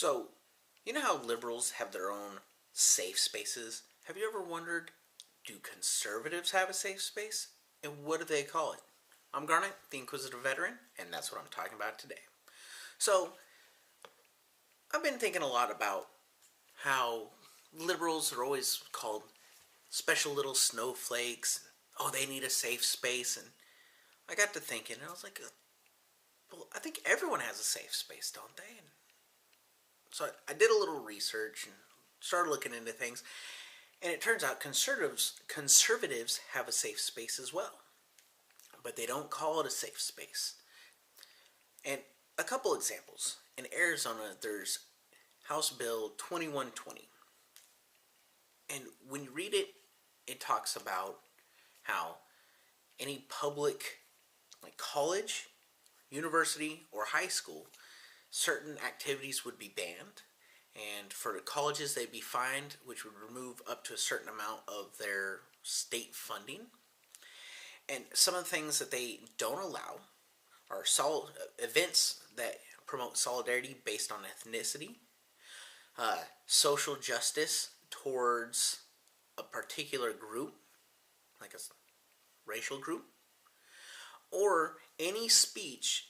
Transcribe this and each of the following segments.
So, you know how liberals have their own safe spaces? Have you ever wondered, do conservatives have a safe space? And what do they call it? I'm Garnet, the Inquisitive Veteran, and that's what I'm talking about today. So, I've been thinking a lot about how liberals are always called special little snowflakes. Oh, they need a safe space. And I got to thinking, and I was like, well, I think everyone has a safe space, don't they? And so I did a little research and started looking into things, and it turns out conservatives have a safe space as well, but they don't call it a safe space. And a couple examples. In Arizona, there's House Bill 2120. And when you read it, it talks about how any public, like college, university, or high school, certain activities would be banned. And for the colleges, they'd be fined, which would remove up to a certain amount of their state funding. And some of the things that they don't allow are events that promote solidarity based on ethnicity, social justice towards a particular group, like a racial group, or any speech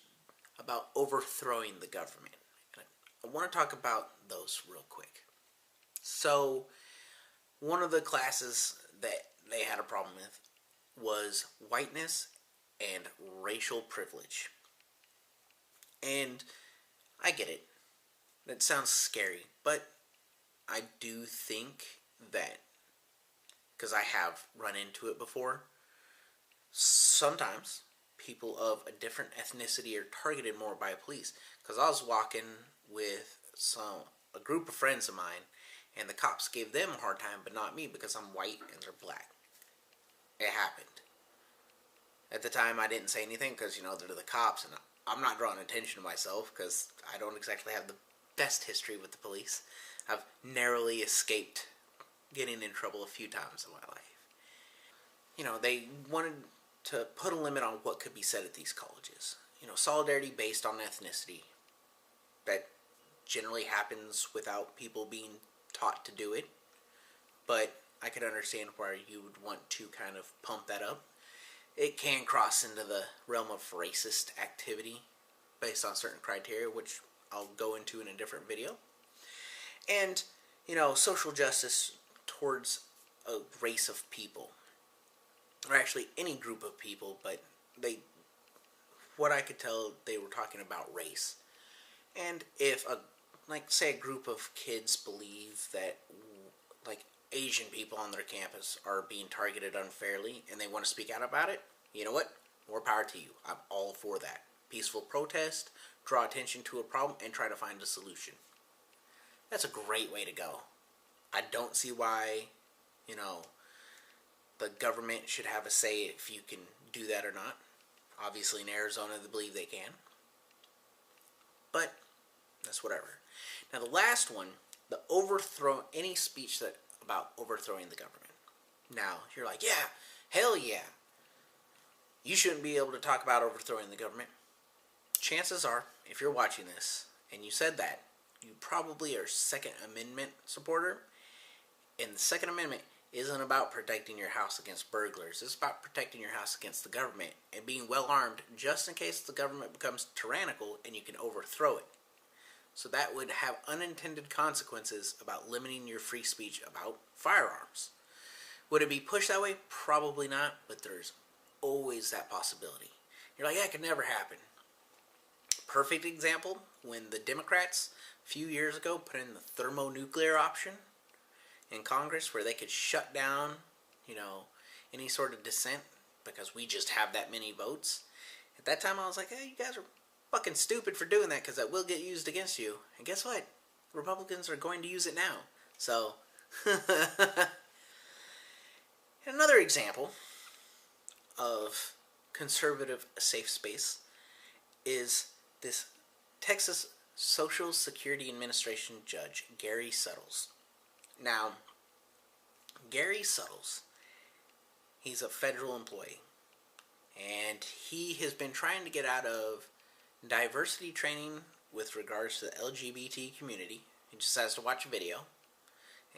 about overthrowing the government. And I want to talk about those real quick. So, one of the classes that they had a problem with was whiteness and racial privilege. And I get it. That sounds scary, but I do think that, because I have run into it before, sometimes people of a different ethnicity are targeted more by police. Because I was walking with a group of friends of mine, and the cops gave them a hard time, but not me, because I'm white and they're black. It happened. At the time, I didn't say anything because, they're the cops, and I'm not drawing attention to myself because I don't exactly have the best history with the police. I've narrowly escaped getting in trouble a few times in my life. They wanted to put a limit on what could be said at these colleges. Solidarity based on ethnicity. That generally happens without people being taught to do it. But I could understand why you would want to kind of pump that up. It can cross into the realm of racist activity based on certain criteria, which I'll go into in a different video. And, social justice towards a race of people. Or actually any group of people, but what I could tell, they were talking about race. And if say a group of kids believe that, Asian people on their campus are being targeted unfairly and they want to speak out about it, you know what? More power to you. I'm all for that. Peaceful protest, draw attention to a problem, and try to find a solution. That's a great way to go. I don't see why, the government should have a say if you can do that or not. Obviously in Arizona they believe they can. But that's whatever. Now the last one, any speech about overthrowing the government. Now you're like, yeah, hell yeah. You shouldn't be able to talk about overthrowing the government. Chances are, if you're watching this and you said that, you probably are a Second Amendment supporter. And the Second Amendment isn't about protecting your house against burglars. It's about protecting your house against the government and being well armed just in case the government becomes tyrannical and you can overthrow it. So that would have unintended consequences about limiting your free speech about firearms. Would it be pushed that way? Probably not, but there's always that possibility. You're like, yeah, it could never happen. Perfect example, when the Democrats a few years ago put in the thermonuclear option in Congress where they could shut down, any sort of dissent because we just have that many votes. At that time I was like, hey, you guys are fucking stupid for doing that because that will get used against you. And guess what? Republicans are going to use it now. So, another example of conservative safe space is this Texas Social Security Administration judge, Gary Suttles. Now, Gary Suttles, he's a federal employee, and he has been trying to get out of diversity training with regards to the LGBT community. He just has to watch a video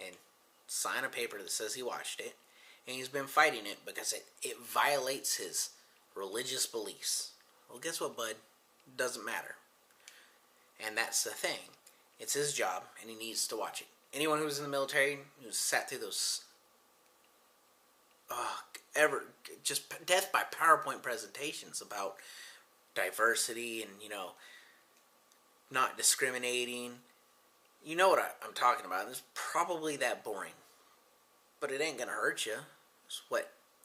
and sign a paper that says he watched it. And he's been fighting it because it violates his religious beliefs. Well, guess what, bud? Doesn't matter. And that's the thing. It's his job, and he needs to watch it. Anyone who's in the military, who's sat through those just death by PowerPoint presentations about diversity and, not discriminating, you know what I'm talking about. It's probably that boring. But it ain't going to hurt you. It's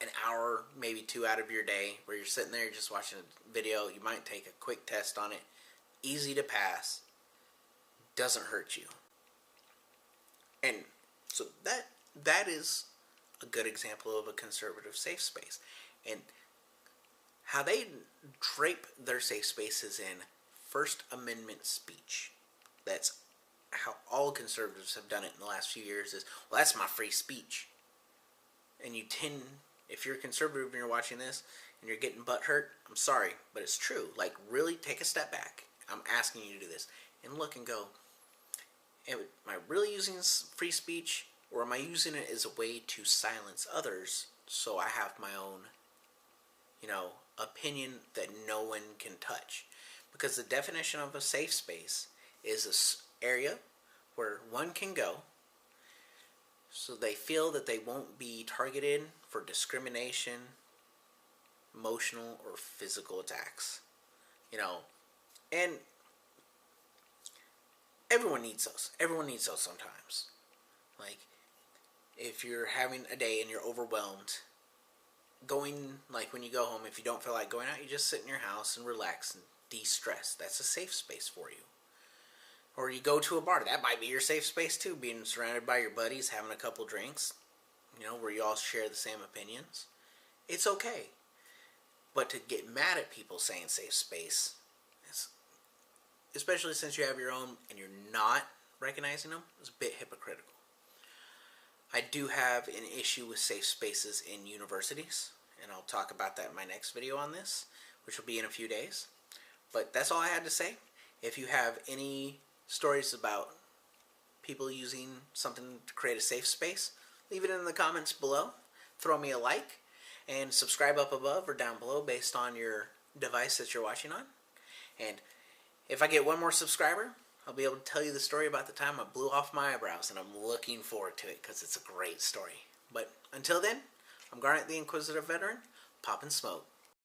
an hour, maybe 2 out of your day where you're sitting there just watching a video. You might take a quick test on it. Easy to pass. Doesn't hurt you. And so that is a good example of a conservative safe space. And how they drape their safe spaces in First Amendment speech. That's how all conservatives have done it in the last few years is, well, that's my free speech. And if you're a conservative and you're watching this and you're getting butt hurt, I'm sorry, but it's true. Like, really take a step back. I'm asking you to do this. And look and go, am I really using free speech, or am I using it as a way to silence others so I have my own, opinion that no one can touch? Because the definition of a safe space is an area where one can go so they feel that they won't be targeted for discrimination, emotional, or physical attacks. And everyone needs those. Everyone needs those sometimes. Like, if you're having a day and you're overwhelmed, when you go home, if you don't feel like going out, you just sit in your house and relax and de-stress. That's a safe space for you. Or you go to a bar. That might be your safe space too, being surrounded by your buddies, having a couple drinks, where you all share the same opinions. It's okay. But to get mad at people saying safe space, especially since you have your own and you're not recognizing them, is a bit hypocritical. I do have an issue with safe spaces in universities, and I'll talk about that in my next video on this, which will be in a few days. But that's all I had to say. If you have any stories about people using something to create a safe space, leave it in the comments below. Throw me a like, and subscribe up above or down below based on your device that you're watching on. And if I get one more subscriber, I'll be able to tell you the story about the time I blew off my eyebrows, and I'm looking forward to it because it's a great story. But until then, I'm Garnet the Inquisitive Veteran, poppin' smoke.